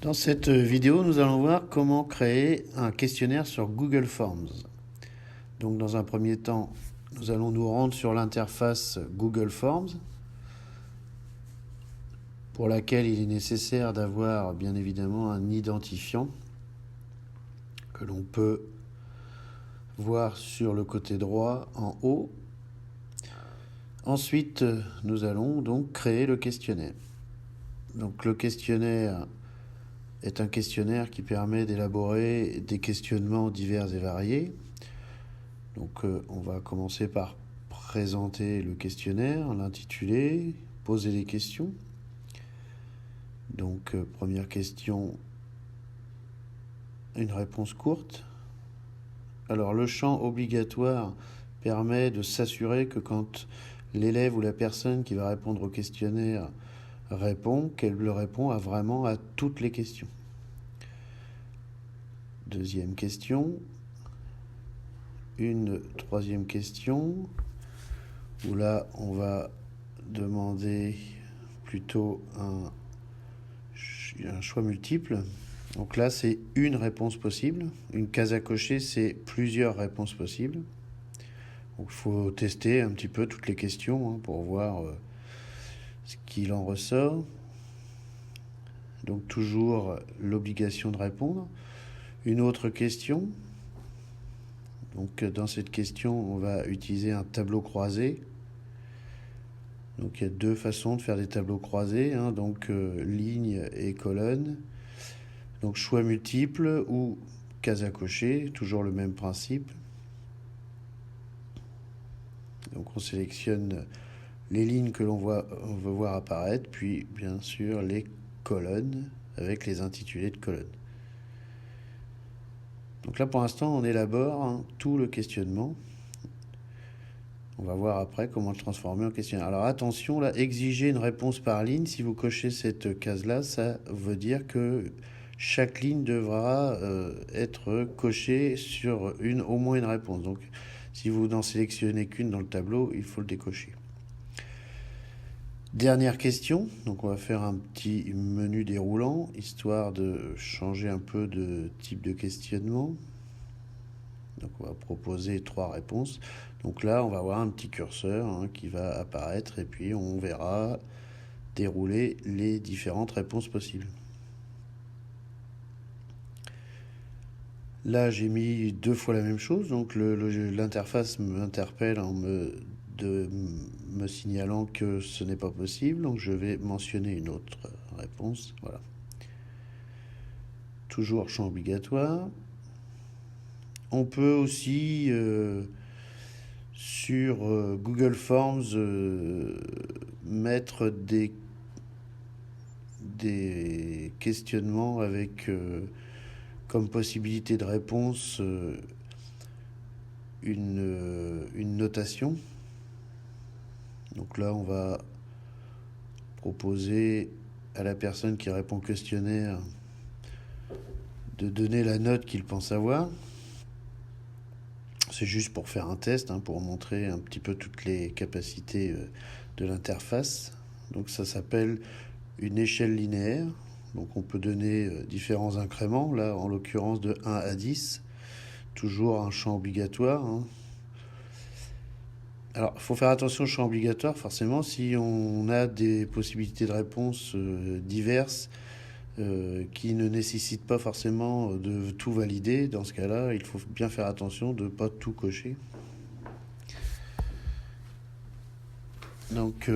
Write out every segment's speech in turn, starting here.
Dans cette vidéo, nous allons voir comment créer un questionnaire sur Google Forms. Donc dans un premier temps, nous allons nous rendre sur l'interface Google Forms, pour laquelle il est nécessaire d'avoir bien évidemment un identifiant que l'on peut voir sur le côté droit en haut. Ensuite, nous allons donc créer le questionnaire. Donc le questionnaire est un questionnaire qui permet d'élaborer des questionnements divers et variés. Donc on va commencer par présenter le questionnaire, l'intituler, poser des questions. Donc première question, une réponse courte. Alors le champ obligatoire permet de s'assurer que quand l'élève ou la personne qui va répondre au questionnaire répond, qu'elle le répond vraiment à toutes les questions. Deuxième question, une troisième question, où là on va demander plutôt un choix multiple. Donc là c'est une réponse possible. Une case à cocher, c'est plusieurs réponses possibles. Donc il faut tester un petit peu toutes les questions pour voir ce qu'il en ressort. Donc toujours l'obligation de répondre. Une autre question. Donc dans cette question, on va utiliser un tableau croisé. Donc il y a deux façons de faire des tableaux croisés, donc ligne et colonne. Donc choix multiple ou case à cocher, toujours le même principe. Donc on sélectionne les lignes que on veut voir apparaître, puis bien sûr les colonnes avec les intitulés de colonnes. Donc là pour l'instant on élabore tout le questionnement. On va voir après comment le transformer en questionnaire. Alors attention, là, exiger une réponse par ligne, si vous cochez cette case-là, ça veut dire que chaque ligne devra être cochée sur au moins une réponse. Donc si vous n'en sélectionnez qu'une dans le tableau, il faut le décocher. Dernière question, donc on va faire un petit menu déroulant, histoire de changer un peu de type de questionnement. Donc on va proposer 3 réponses. Donc là, on va avoir un petit curseur qui va apparaître et puis on verra dérouler les différentes réponses possibles. Là, j'ai mis 2 fois la même chose. Donc l'interface m'interpelle en me signalant que ce n'est pas possible. Donc je vais mentionner une autre réponse. Voilà. Toujours champ obligatoire. On peut aussi sur Google Forms mettre des questionnements avec comme possibilité de réponse une notation. Donc là on va proposer à la personne qui répond au questionnaire de donner la note qu'il pense avoir. C'est juste pour faire un test, pour montrer un petit peu toutes les capacités de l'interface. Donc ça s'appelle une échelle linéaire. Donc on peut donner différents incréments, là en l'occurrence de 1 à 10. Toujours un champ obligatoire. Alors il faut faire attention au champ obligatoire, forcément, si on a des possibilités de réponse diverses qui ne nécessitent pas forcément de tout valider. Dans ce cas-là, il faut bien faire attention de ne pas tout cocher. Donc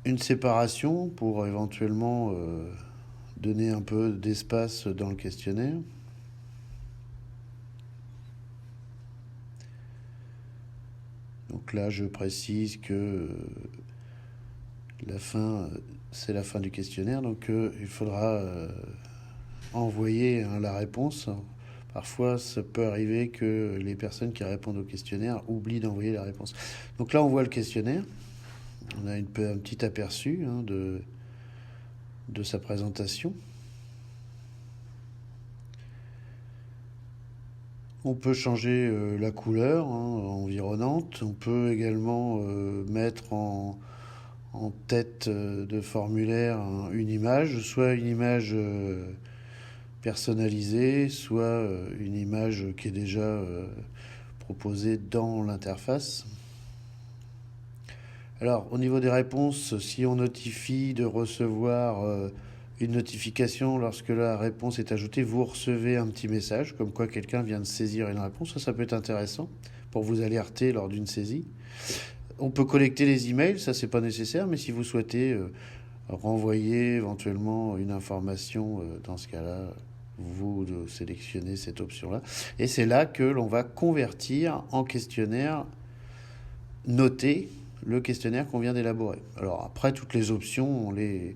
une séparation pour éventuellement donner un peu d'espace dans le questionnaire. Donc là, je précise que la fin, c'est la fin du questionnaire, donc il faudra envoyer la réponse. Parfois, ça peut arriver que les personnes qui répondent au questionnaire oublient d'envoyer la réponse. Donc là, on voit le questionnaire. On a un petit aperçu de sa présentation. On peut changer la couleur environnante. On peut également mettre en en tête de formulaire une image, soit une image personnalisée, soit une image qui est déjà proposée dans l'interface. Alors, au niveau des réponses, si on notifie de recevoir une notification lorsque la réponse est ajoutée, vous recevez un petit message comme quoi quelqu'un vient de saisir une réponse. Ça peut être intéressant pour vous alerter lors d'une saisie. On peut collecter les emails, ça c'est pas nécessaire, mais si vous souhaitez renvoyer éventuellement une information, dans ce cas-là, vous sélectionnez cette option-là. Et c'est là que l'on va convertir en questionnaire noté le questionnaire qu'on vient d'élaborer. Alors après, toutes les options, on les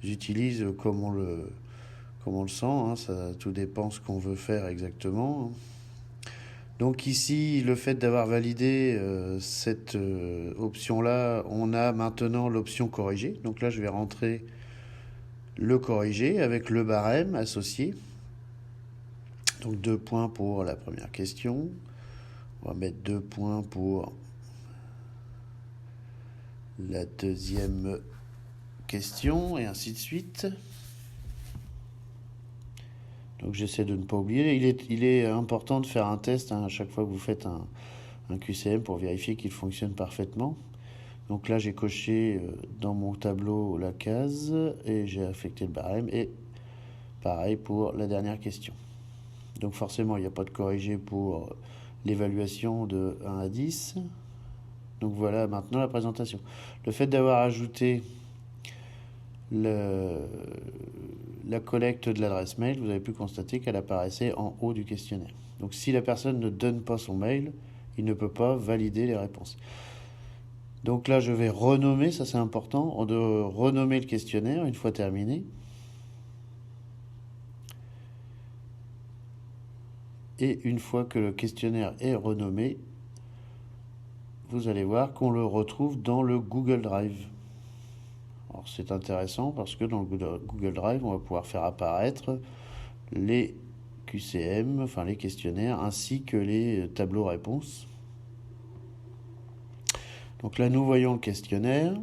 utilise comme on le sent, hein, ça tout dépend ce qu'on veut faire exactement. Donc ici, le fait d'avoir validé cette option-là, on a maintenant l'option corriger. Donc là, je vais rentrer le corriger avec le barème associé. Donc 2 points pour la première question. On va mettre 2 points pour la deuxième question, et ainsi de suite. Donc j'essaie de ne pas oublier. Il est important de faire un test à chaque fois que vous faites un QCM pour vérifier qu'il fonctionne parfaitement. Donc là j'ai coché dans mon tableau la case et j'ai affecté le barème, et pareil pour la dernière question. Donc forcément il n'y a pas de corrigé pour l'évaluation de 1 à 10. Donc voilà maintenant la présentation. Le fait d'avoir ajouté la collecte de l'adresse mail, vous avez pu constater qu'elle apparaissait en haut du questionnaire. Donc si la personne ne donne pas son mail, il ne peut pas valider les réponses. Donc là, je vais renommer, ça c'est important, de renommer le questionnaire une fois terminé. Et une fois que le questionnaire est renommé, vous allez voir qu'on le retrouve dans le Google Drive. Alors c'est intéressant parce que dans le Google Drive, on va pouvoir faire apparaître les QCM, enfin les questionnaires, ainsi que les tableaux réponses. Donc là, nous voyons le questionnaire.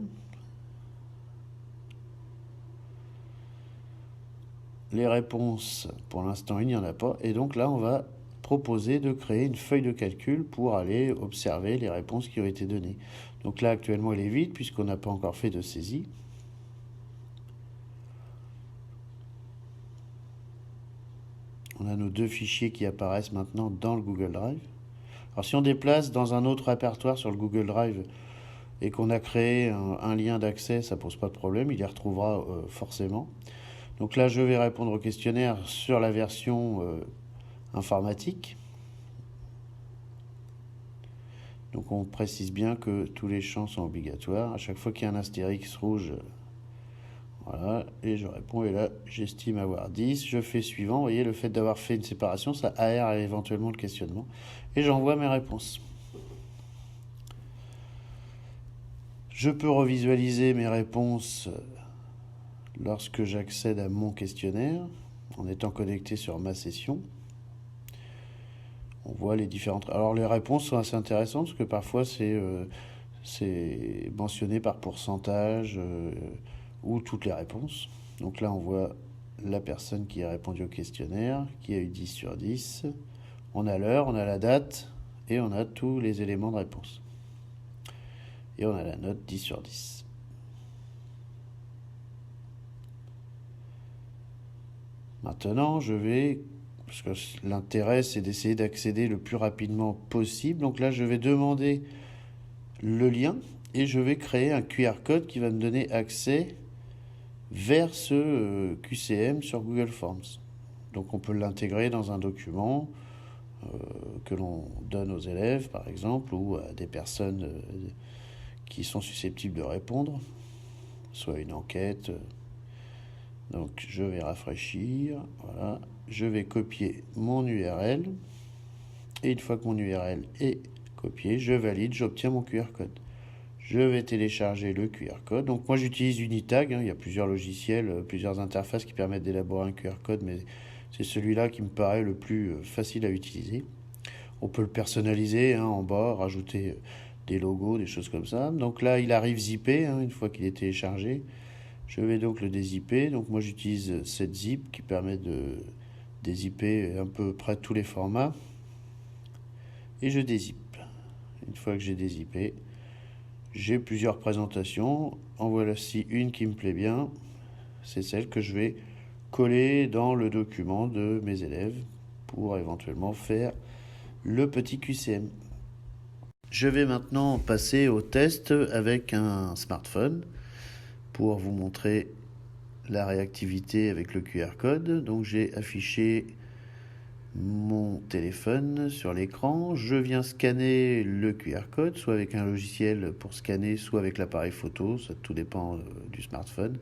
Les réponses, pour l'instant, il n'y en a pas. Et donc là, on va proposer de créer une feuille de calcul pour aller observer les réponses qui ont été données. Donc là, actuellement, elle est vide puisqu'on n'a pas encore fait de saisie. On a nos 2 fichiers qui apparaissent maintenant dans le Google Drive. Alors si on déplace dans un autre répertoire sur le Google Drive et qu'on a créé un lien d'accès, ça pose pas de problème, il les retrouvera forcément. Donc là, je vais répondre au questionnaire sur la version informatique. Donc on précise bien que tous les champs sont obligatoires. À chaque fois qu'il y a un astérix rouge, voilà, et je réponds, et là, j'estime avoir 10. Je fais suivant. Vous voyez, le fait d'avoir fait une séparation, ça aère éventuellement le questionnement. Et j'envoie mes réponses. Je peux revisualiser mes réponses lorsque j'accède à mon questionnaire, en étant connecté sur ma session. On voit les différentes... Alors les réponses sont assez intéressantes, parce que parfois c'est mentionné par pourcentage ou toutes les réponses. Donc là, on voit la personne qui a répondu au questionnaire, qui a eu 10 sur 10. On a l'heure, on a la date, et on a tous les éléments de réponse. Et on a la note 10 sur 10. Maintenant, je vais, parce que l'intérêt c'est d'essayer d'accéder le plus rapidement possible, donc là je vais demander le lien et je vais créer un QR code qui va me donner accès vers ce QCM sur Google Forms. Donc on peut l'intégrer dans un document que l'on donne aux élèves par exemple, ou à des personnes qui sont susceptibles de répondre, soit une enquête. Donc je vais rafraîchir, voilà, je vais copier mon URL, et une fois que mon URL est copié, je valide, j'obtiens mon QR code. Je vais télécharger le QR code. Donc moi j'utilise Unitag, hein, il y a plusieurs logiciels, plusieurs interfaces qui permettent d'élaborer un QR code, mais c'est celui-là qui me paraît le plus facile à utiliser. On peut le personnaliser, hein, en bas, rajouter des logos, des choses comme ça. Donc là, il arrive zippé, hein, une fois qu'il est téléchargé. Je vais donc le dézipper. Donc moi, j'utilise cette zip qui permet de dézipper à peu près tous les formats. Et je dézippe. Une fois que j'ai dézippé, j'ai plusieurs présentations. En voici une qui me plaît bien. C'est celle que je vais coller dans le document de mes élèves pour éventuellement faire le petit QCM. Je vais maintenant passer au test avec un smartphone pour vous montrer la réactivité avec le QR code. Donc j'ai affiché mon téléphone sur l'écran, je viens scanner le QR code, soit avec un logiciel pour scanner, soit avec l'appareil photo, ça tout dépend du smartphone.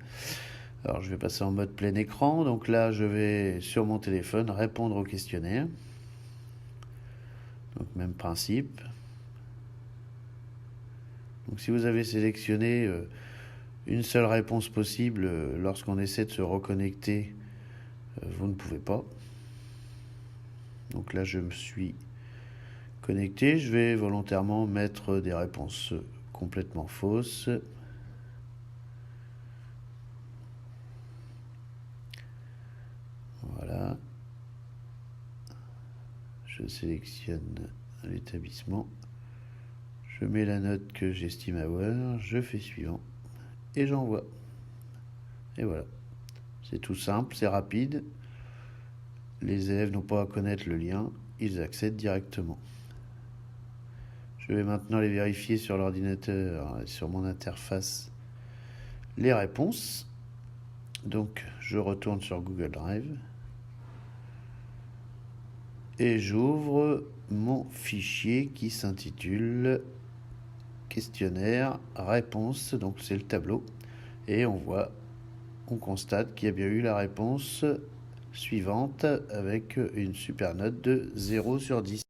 Alors je vais passer en mode plein écran, donc là je vais sur mon téléphone répondre au questionnaire. Donc même principe. Donc si vous avez sélectionné une seule réponse possible lorsqu'on essaie de se reconnecter, vous ne pouvez pas. Donc là je me suis connecté, je vais volontairement mettre des réponses complètement fausses. Voilà. Je sélectionne l'établissement. Je mets la note que j'estime avoir, je fais suivant et j'envoie. Et voilà. C'est tout simple, c'est rapide. Les élèves n'ont pas à connaître le lien, ils accèdent directement. Je vais maintenant les vérifier sur l'ordinateur, sur mon interface, les réponses. Donc je retourne sur Google Drive et j'ouvre mon fichier qui s'intitule questionnaire réponse, donc c'est le tableau, et on constate qu'il y a bien eu la réponse suivante avec une super note de 0 sur 10.